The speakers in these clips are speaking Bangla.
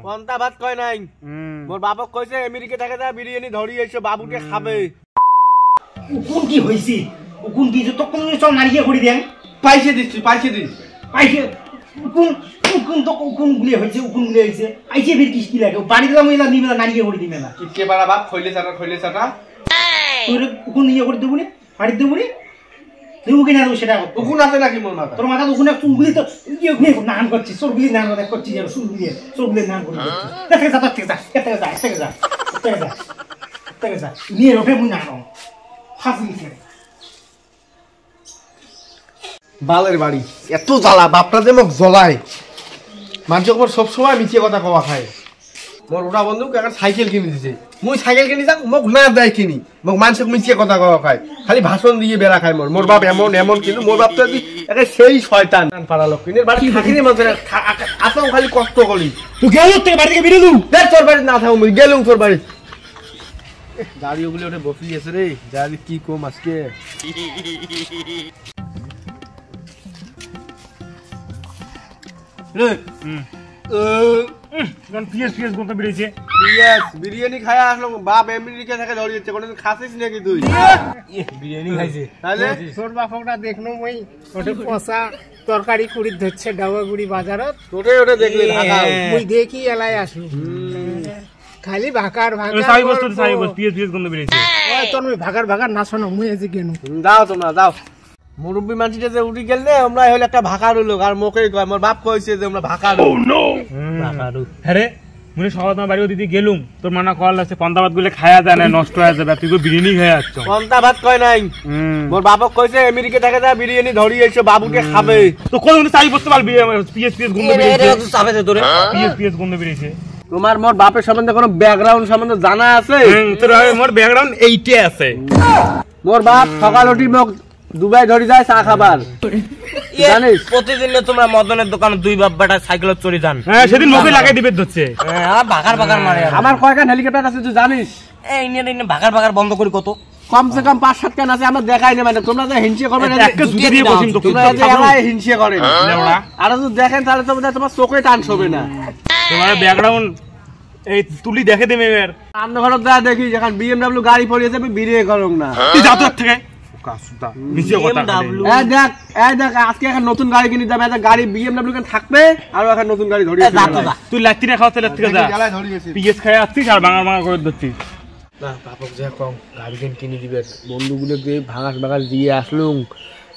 পন্তা ভাত কয় নাই মোর বাপক কইছে আমেরিকা থেকে যা বিরিয়ানি ধরি এসে বাবুকে খাবে কোন কি হইছে কোন কি তো কোন সব মারিয়ে করি দেন পয়সা দিস পয়সা কোন তো কোন গুলি হইছে আইছে বের কিস্তি লাগে বাড়ি দাম হইলা নিবে না নারিয়ে করি দিবে না কে পারা বাপ খইলে ছাটা তোর কোন ইয়ে করে দেবুনি বাড়ি দেবুনি দেবু কিনা দেবো সেটা উকুন আছে নাকি মোর মাথা তোর মাথা উকুনে চুলগুলি তো ইয়ে নান করছি চোরগুলি নান করছি যেন চুলগুলি নান করছি যা নিয়ে রোপে মুই নান ফাঁসি গেছে বালের বাড়ি এত জ্বালা বাপটা যে মোক জ্বলায় মানুষ মোর সবসময় মিছিয়ে কথা কওয়া খায় মোর ওটা বন্ধু একটা সাইকেল কিনে দিছে মুই সাইকেল কিনি যাক মোক না দেয় কিনি মোক মানুষকে মিছিয়ে কথা কওয়া খায় খালি ভাষণ দিয়ে বেড়া খায় মোর বাপ এমন কিন্তু মোর বাপ তো একটা সেই শয়তান পাড়া লোক কিনে বাড়ি থাকিনি মানুষের আসলাম খালি কষ্ট করি তুই গেল থেকে বাড়ি থেকে বেরিয়ে দু দেখ তোর বাড়ি না থাকো মুই গেলুম তোর বাড়ি গাড়ি ওগুলি ওঠে বসি আছে রে যাবি কি কম আজকে বিরিয়ানি খায়া আসলো বাপ আমেরিকা থেকে ধরিয়েছে কোনদিন খাসিস নাকি তুই বিরিয়ানি খাইছে তাহলে তোর বাপকটা দেখনো মই ওটা পচা তরকারি কুড়ি ধরছে ডাওয়াগুড়ি বাজারত ওটা দেখলি ঢাকা মুই দেখি এলাই আসলু খালি ভাকার তোর ভাগার না শোনো মুই এসে কেন যাও তোমরা যাও মুরব্বী মানুষটা যে উঠি গেল আমরা হলে একটা ভাকারু লোক আর মোকে কয় মোর বাপ কইছে যে আমরা ভাকারু ভাকারু হ্যাঁ মুই সকাল তোমার বাড়ি দিদি গেলুম তোর মানা কল আছে পন্তা ভাত গুলো খায়া যায় না নষ্ট হয়ে যাবে তুই বিরিয়ানি খেয়ে আসছ পন্তা ভাত কয় নাই মোর বাপক কইছে আমেরিকা থেকে যা বিরিয়ানি ধরি এসে বাবুকে খাবে তো কোন চাই করতে পারবি পিএস গন্ধ বেরিয়েছে পিএস গন্ধ বেরিয়েছে তোমার মোর বাপের সম্বন্ধে কোনো ব্যাকগ্রাউন্ড সম্বন্ধে জানা আছে তোর মোর ব্যাকগ্রাউন্ড এইটা আছে মোর বাপ সকাল উঠি মোক দুবাই ধরি যায় চা খাবার জানিস প্রতিদিন তোমরা মদনের দোকানে দুই বাপ বেটা সাইকেল চড়ি যান হ্যাঁ সেদিন মুখে লাগাই দিবে ধরছে হ্যাঁ ভাগার মারে আমার কয়খান হেলিকপ্টার আছে তুই জানিস এই নিয়ে ভাগার বন্ধ করি কত কমসে কম 5-7 কান আছে আমরা দেখাই না মানে তোমরা যে হিংসে করবে না একটা জুতি দিয়ে বসিম তো তোমরা যে এলাই হিংসে করে আর যদি দেখেন তাহলে তো তোমার চোখে টান হবে না তোমার ব্যাকগ্রাউন্ড এই তুলি দেখে দেবে এর সামনে ঘরত যা দেখি যখন বিএমডব্লিউ গাড়ি পড়িয়েছে আমি বিরিয়ে করুম না তুই যা তো থেকে কাসুদা নিচে কথা এই দেখ আজকে একটা নতুন গাড়ি কিনে যাবে একটা গাড়ি বিএমডব্লিউ কেন থাকবে আর একটা নতুন গাড়ি ধরিয়ে তুই লাত্তি না খাওয়াতে লাত্তি যা পিএস খায় আসছিস আর ভাঙা করে ধরছিস না বাপক যে কম গাড়ি কিনে দিবে বন্ধুগুলো দিয়ে ভাঙাস দিয়ে আসলুম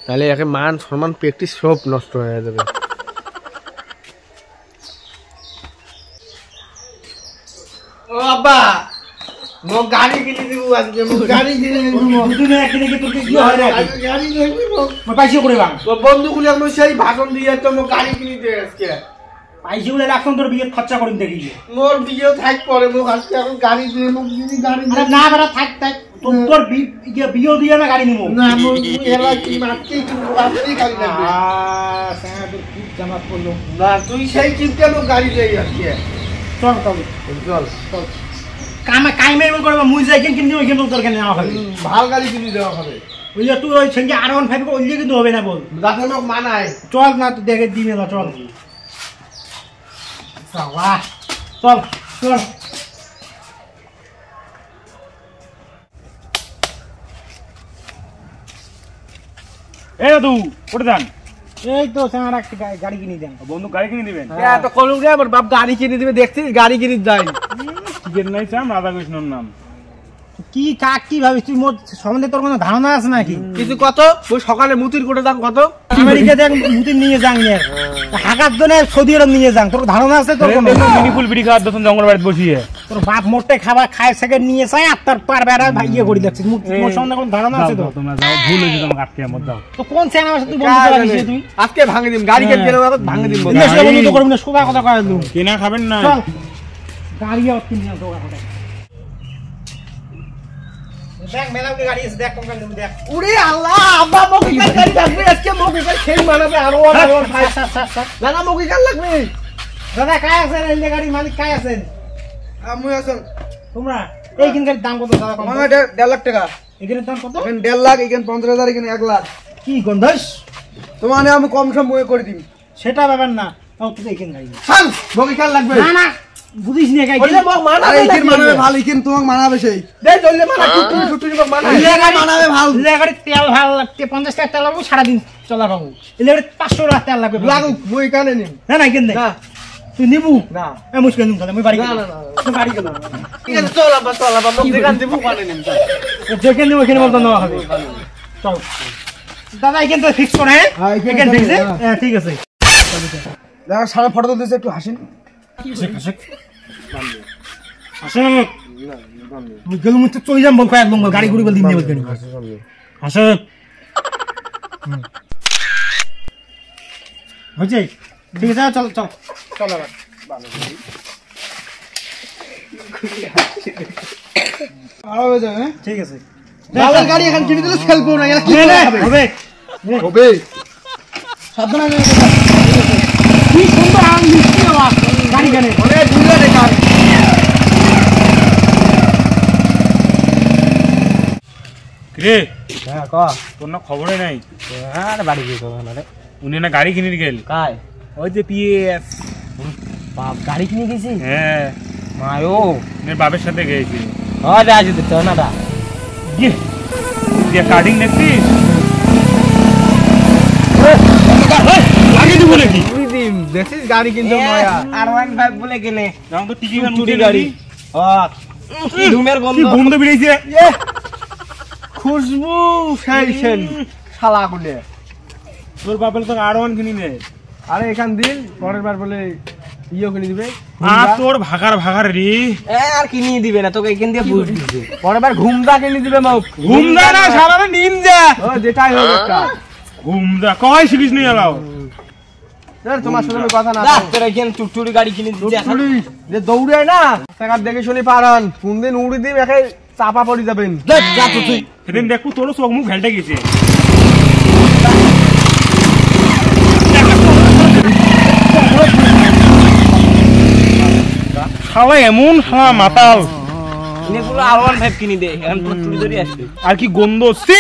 তাহলে একে মান সম্মান প্র্যাকটিস সব নষ্ট হয়ে যাবে ও আব্বা মো গাড়ি কিনে দিব আজকে মো গাড়ি কিনে দিব দুদিন কিনে কি তোর কি হয় রে গাড়ি নেব মো পয়সা করে বাং তো বন্ধুগুলো আমি সেই ভাষণ দিয়ে তো মো গাড়ি কিনে দে আজকে পয়সা করে রাখছন তোর বিয়ে খরচা করিম দেখি মোর বিয়ে থাক পরে মো আজকে এখন গাড়ি দিয়ে মো গাড়ি আরে না বেটা থাক তোর বিয়ে দিয়ে না গাড়ি নিমু না মো এলা কি মারতে কিন্তু আপনি গাড়ি লাগবে সারা তোর খুব জামা পড়লো না তুই সেই চিন্তা মো গাড়ি দেই আজকে চল কামে করবে মুই যাই কিনে দিও কিন্তু তোর কেন হবে ভাল গাড়ি কিনে দেওয়া হবে বুঝলি তুই ওই সঙ্গে R15 ওই কিন্তু হবে না বল যাতে লোক মানায় চল না তুই দেখে দিবে না চল চল এই দাদু উঠে যান এই তো সারা একটা গাড়ি কিনে দেন বন্ধু গাড়ি কিনে দিবেন তো কলুক রে আমার বাপ গাড়ি কিনে দিবে দেখছিস গাড়ি কিনে যাই টিকিট নাই চাম রাধাকৃষ্ণর নাম কি কাক কি ভাবিস তুই মোর সম্বন্ধে তোর কোনো ধারণা আছে নাকি কিছু কত ওই সকালে মুতির কোটে দাম কত আমেরিকা দেখ মুতির নিয়ে যাং এর হাগার জন্য সৌদি আরব নিয়ে যাং তোর ধারণা আছে তোর কোনো মিনিফুল বিড়ি খাওয়ার দোকান জঙ্গল বাড়িতে বসিয়ে তোর বাপ মোটে খাবার খায় সেকেন্ড নিয়ে যায় আর তার পার বেড়া ভাইয়ে করে দেখছিস মোর সম্বন্ধে কোনো ধারণা আছে তো তোমরা যাও ভুল হয়েছে তোমাকে আটকে আমার দাও তো কোন সেনা আছে তুই বন্ধু করে দিছিস তুই আজকে ভাঙে দিম গাড়ি কেন গেলে ভাঙে দিম বন্ধু তো করবি না সোজা কথা কয় দিম কেনা খাবেন না চল গাড়ি আর কিনে না সোজা কথা দেখ মেলাউকে গাড়ি আছে দেখ কোন গাড়ি দেখ উড়ে আল্লাহ আব্বা মোকে গাড়ি লাগবে আজকে মোকে খেল মানাবে আর না না মোকে গাড়ি লাগবে দাদা কায় আছেন এই গাড়ির মালিক কায় আছেন আমি আছেন তোমরা এইখান গাড়ির দাম কত দাদা কম আমার 1.5 লাখ টাকা এখানে দাম কত এখানে 1.5 লাখ এখানে 50,000 এখানে 1 লাখ কি গন্ধস তোমার আমি কম সম বই করে দিই সেটা ব্যাপার না তাও তুই এইখান গাড়ি চল মোকে গাড়ি লাগবে না না বুঝিস না গাই বলে মোক মানা আরে ইকিন মানাবে ভাল ইকিন তোমাক মানাবে সেই দে চললে মানা টুটুরি মোক মানা মানাবে ভাল গাড়ি তেল ভাল লাগতে 50 টাকা তেল লাগবে সারা দিন চলা পাবো এলে 500 টাকা তেল লাগবে লাগু মই কানে নিম না না কেন না তুই নিবু না এ মুশকিল নিম তাহলে মই বাড়ি না গেলাম না তুই বাড়ি গেলাম ঠিক আছে চল আবার মোক দেখান দিব কানে নিম যেখানে নিব ওখানে বলতো নেওয়া হবে চল দাদা এখান থেকে ফিক্স করে হ্যাঁ, হ্যাঁ এখানে এখান থেকে হ্যাঁ। হ্যাঁ ঠিক আছে দেখা সারা ফটো তুলতেছে একটু হাসিন আসেন আমি গেলুম তো চলে যাম বল কয়েক লম্বা গাড়ি গুড়ি বল দিন নেব গাড়ি আসেন হচ্ছে ঠিক আছে চল চল চল আবার ভালো হয়ে যাবে হ্যাঁ? ঠিক আছে বালের গাড়ি এখন কিনে দিলে ফেলবো না এরা কি নে, নে, হবে হবে হবে সাবধানে কি সুন্দর আম মিষ্টি আওয়াজ গাড়ি গানে অনেক বুঝলে দেখা রে হ্যাঁ ক তোর না খবরই নাই আর বাড়ি গিয়ে কবে না রে উনি না গাড়ি কিনে গেল কায় ওই যে পিএস বাপ গাড়ি কিনে গেছি হ্যাঁ মায়ো উনি বাপের সাথে গেছি হ্যাঁ দা যদি তো না দা গিয়ে দিয়ে কাটিং দেখছিস লাগিয়ে দিব নাকি তুই দিম দেখছিস গাড়ি কিনতে নয়া R15 বলে কিনে যেমন তো টিকি গান চুরি উঠে গাড়ি। গাড়ি কি ধুমের গন্ধ কি বন্ধ বেরিয়েছে খুশবু সেই সেন শালা গুলে তোর বাপের তো R1 কিনি নে আরে এখান দিন পরের বার বলে ইও কিনে দিবে আর তোর ভাগার রে আর কিনিয়ে দিবে না তোকে এখান দিয়ে বুঝ দিবে পরের বার ঘুমদা কিনে দিবে মোক ঘুমদা না সারা নিনজা ও যেটাই হোক একটা ঘুমদা কয় শিখিস নি এলাও ধর তোমার সাথে আমি কথা না দা তোর এখান টুকটুরি গাড়ি কিনে দিচ্ছে এখন পুলিশ যে দৌড়ে না টাকা দেখে শুনি পারান কোন দিন উড়ি দিম একে চাপা পড়ে যাবেন যা তো তুই সেদিন দেখো তোর চোখ মুখ ঘেলটে গেছে শালা এমন শালা মাতাল এগুলো R15 কিনে দে এখন টুকটুরি ধরে আসবে আর কি গন্ধ সি